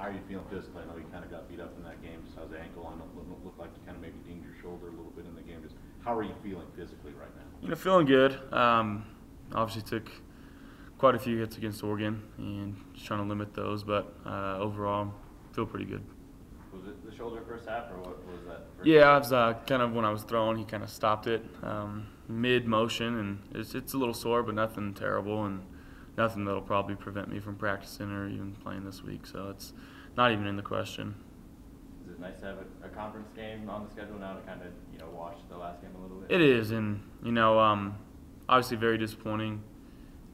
are you feeling physically? I know you kind of got beat up in that game. Just how's the ankle? I know it looked like you kind of maybe dinged your shoulder a little bit in the game. Just how are you feeling physically right now? Feeling good. Obviously took quite a few hits against Oregon and just trying to limit those, but overall, feel pretty good. Was it the shoulder first half, or what was that? Yeah, it was kind of when I was throwing, he kind of stopped it mid-motion, and it's a little sore, but nothing terrible, and nothing that'll probably prevent me from practicing or even playing this week, so it's not even in the question. Is it nice to have a conference game on the schedule now to kind of wash the last game a little bit? It is, and obviously very disappointing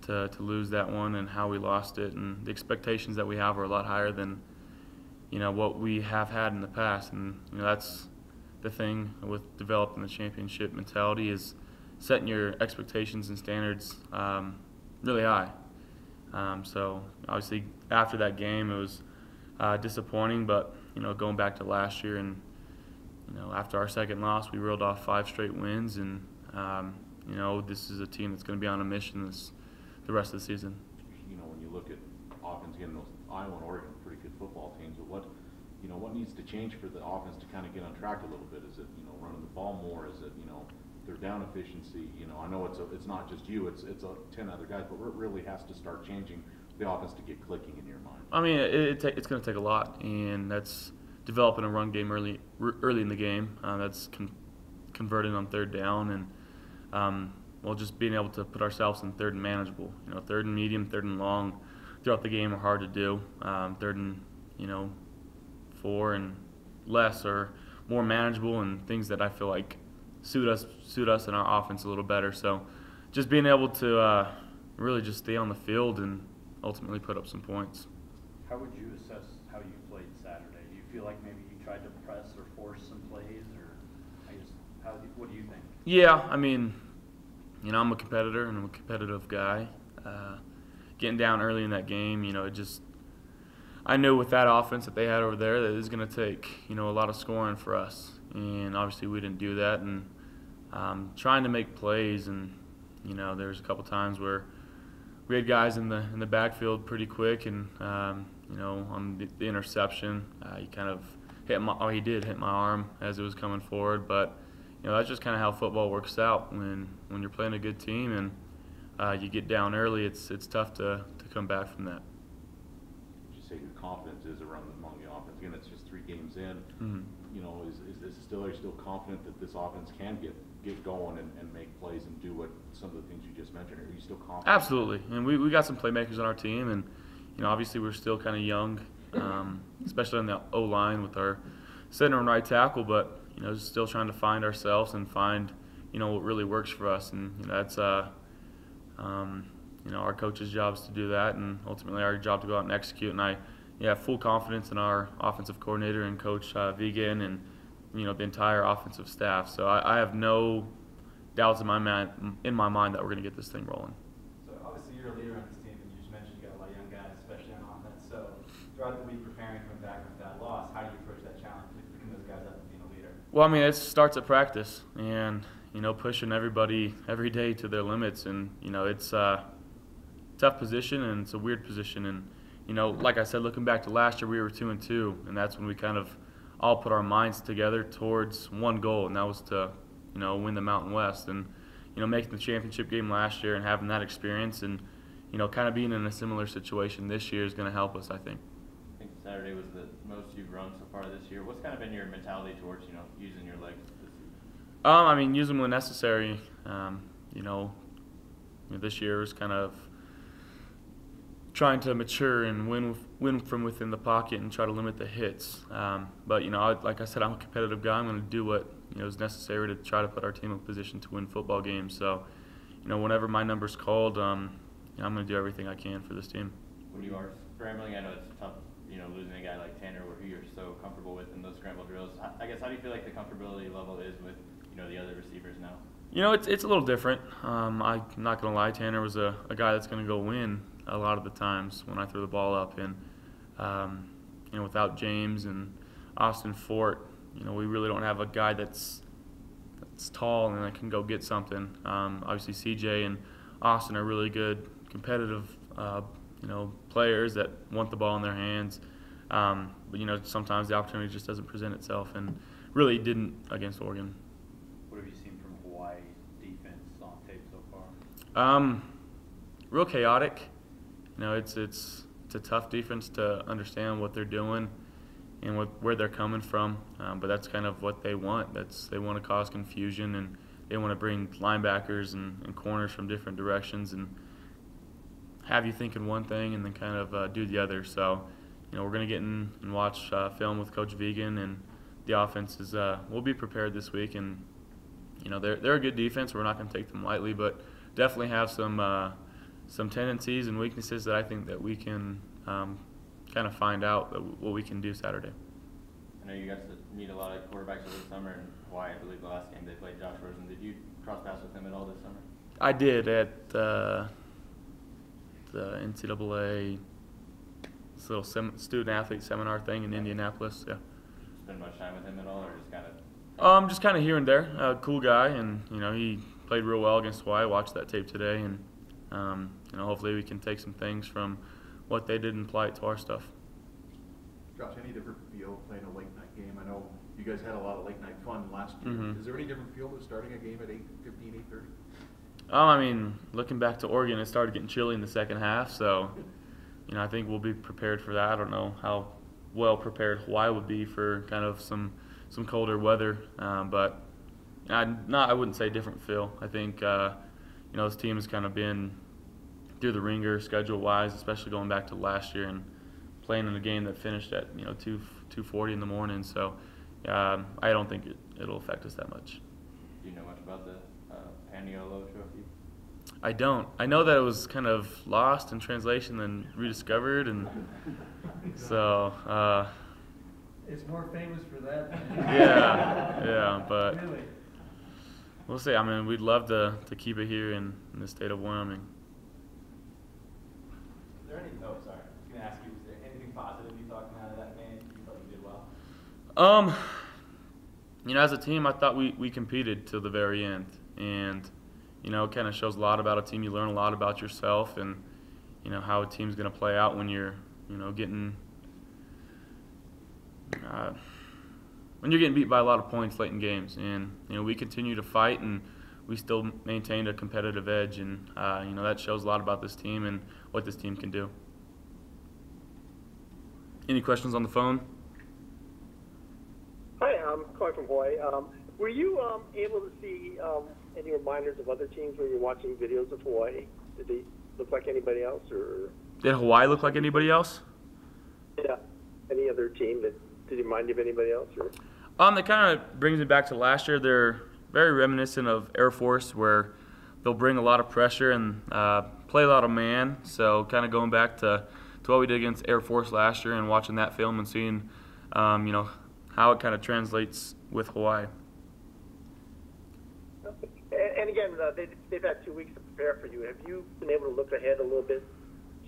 to lose that one and how we lost it, and the expectations that we have are a lot higher than what we have had in the past, and that's the thing with developing the championship mentality is setting your expectations and standards really high. So obviously after that game it was disappointing, but going back to last year and after our second loss we reeled off 5 straight wins, and this is a team that's going to be on a mission the rest of the season. When you look at offense, again, those Iowa and Oregon are pretty good football teams, but what needs to change for the offense to kind of get on track a little bit? Is it running the ball more? Is it their down efficiency? I know it's not just you, it's 10 other guys, but it really has to start changing the offense to get clicking in your mind. I mean, it's going to take a lot, and that's developing a run game early in the game. That's converting on third down, and just being able to put ourselves in third and manageable. Third and medium, third and long throughout the game are hard to do. Third and 4 and less are more manageable, and things that I feel like suit us and our offense a little better. So just being able to really just stay on the field and ultimately put up some points. How would you assess how you played Saturday? Do you feel like maybe you tried to press or force some plays, or what do you think? Yeah, I mean, I'm a competitor and I'm a competitive guy. Getting down early in that game, I knew with that offense that they had over there that it was going to take, a lot of scoring for us. And obviously we didn't do that. And trying to make plays, and, there's a couple times where we had guys in the backfield pretty quick, and, on the interception, he kind of he did hit my arm as it was coming forward. But, that's just kind of how football works out. When you're playing a good team and you get down early, it's tough to come back from that. Would you say your confidence is around among the offense? Again, it's just 3 games in. Mm-hmm. Are you still confident that this offense can get going and make plays and do what some of the things you just mentioned? Are you still confident? Absolutely, and we got some playmakers on our team, and obviously we're still kind of young, especially on the O-line with our center and right tackle, but still trying to find ourselves and find what really works for us, and that's our coach's job is to do that, and ultimately our job to go out and execute. And I have full confidence in our offensive coordinator and Coach Vigen and the entire offensive staff. So I have no doubts in my mind that we're going to get this thing rolling. So obviously you're a leader on this team, and you just mentioned you got a lot of young guys, especially on offense. So throughout the week preparing coming back with that loss, how do you approach that challenge of picking those guys up and being a leader? Well, I mean, it starts at practice, and pushing everybody every day to their limits, and it's a tough position and it's a weird position, and like I said, looking back to last year, we were 2-2, and that's when we kind of all put our minds together towards one goal, and that was to win the Mountain West, and making the championship game last year and having that experience, and kind of being in a similar situation this year is going to help us, I think. I think Saturday was the most you've run so far this year. What's kind of been your mentality towards using your legs this season? I mean, use them when necessary. This year was kind of trying to mature and win from within the pocket and try to limit the hits. But like I said, I'm a competitive guy. I'm going to do what is necessary to try to put our team in a position to win football games. So, whenever my number's called, I'm going to do everything I can for this team. When you are scrambling, I know it's tough, losing a guy like Tanner, who you're so comfortable with in those scramble drills. I guess, how do you feel like the comfortability level is with the other receivers now? It's a little different. I'm not going to lie. Tanner was a guy that's going to go win a lot of the times when I throw the ball up, and without James and Austin Fort, we really don't have a guy that's tall and that can go get something. Obviously, CJ and Austin are really good competitive, players that want the ball in their hands. But you know, sometimes the opportunity just doesn't present itself, and really didn't against Oregon. What have you seen from Hawaii's defense on tape so far? Real chaotic. You know, it's a tough defense to understand what they're doing and where they're coming from. But that's kind of what they want. They want to cause confusion, and they want to bring linebackers and corners from different directions and have you thinking one thing and then kind of do the other. So, you know, we're going to get in and watch film with Coach Vegan, and the offense is. We'll be prepared this week, and you know they're a good defense. We're not going to take them lightly, but definitely have some tendencies and weaknesses that I think that we can kind of find out what we can do Saturday. I know you got to meet a lot of quarterbacks over the summer in Hawaii. I believe the last game they played Josh Rosen. Did you cross paths with him at all this summer? I did at the NCAA this little student-athlete seminar thing in Indianapolis. Yeah. Spend much time with him at all, or just kind of? Just kind of here and there. Cool guy, and you know he played real well against Hawaii. I watched that tape today, and you know hopefully we can take some things from what they did and apply it to our stuff. Josh, any different feel playing a late night game? I know you guys had a lot of late night fun last year. Mm-hmm. Is there any different feel to starting a game at 8:15, 8:30? I mean, looking back to Oregon, it started getting chilly in the second half, so you know I think we'll be prepared for that. I don't know how well prepared Hawaii would be for kind of some colder weather, but I wouldn't say different feel. I think you know this team has kind of been through the ringer schedule-wise, especially going back to last year and playing in a game that finished at 2:40 in the morning. So I don't think it'll affect us that much. Do you know much about the Paniolo Trophy? I don't. I know that it was kind of lost in translation and rediscovered, and so. It's more famous for that. Yeah, but Really? we'll see. I mean, we'd love to keep it here in the state of Wyoming. Is there any? Oh, sorry. I was going to ask you. Is there anything positive you talking out of that game? You thought you did well. You know, as a team, I thought we competed till the very end, and you know, it kind of shows a lot about a team. You learn a lot about yourself, and you know how a team's going to play out when you're getting beat by a lot of points late in games. And you know, we continue to fight, and we still maintained a competitive edge, and you know that shows a lot about this team and what this team can do. Any questions on the phone? Hi, I'm calling from Hawaii. Were you able to see any reminders of other teams when you're watching videos of Hawaii? Did they look like anybody else, or? Did Hawaii look like anybody else? Yeah, any other team that did it remind you of anybody else? Or? That kind of brings me back to last year. They're very reminiscent of Air Force, where they'll bring a lot of pressure and play a lot of man. So kind of going back to what we did against Air Force last year and watching that film and seeing, you know, how it kind of translates with Hawaii. And again, they've had 2 weeks to prepare for you. Have you been able to look ahead a little bit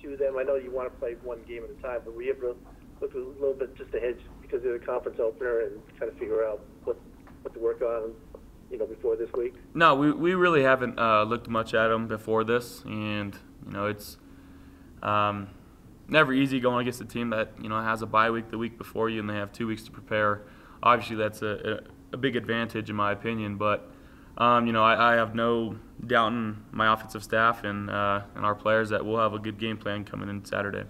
to them? I know you want to play one game at a time, but were you able to look a little bit just ahead because of the conference opener and kind of figure out what to work on, you know, before this week? No, we really haven't looked much at them before this, and you know it's never easy going against a team that has a bye week the week before you, and they have 2 weeks to prepare. Obviously, that's a big advantage in my opinion, but I have no doubt in my offensive staff and our players that we'll have a good game plan coming in Saturday.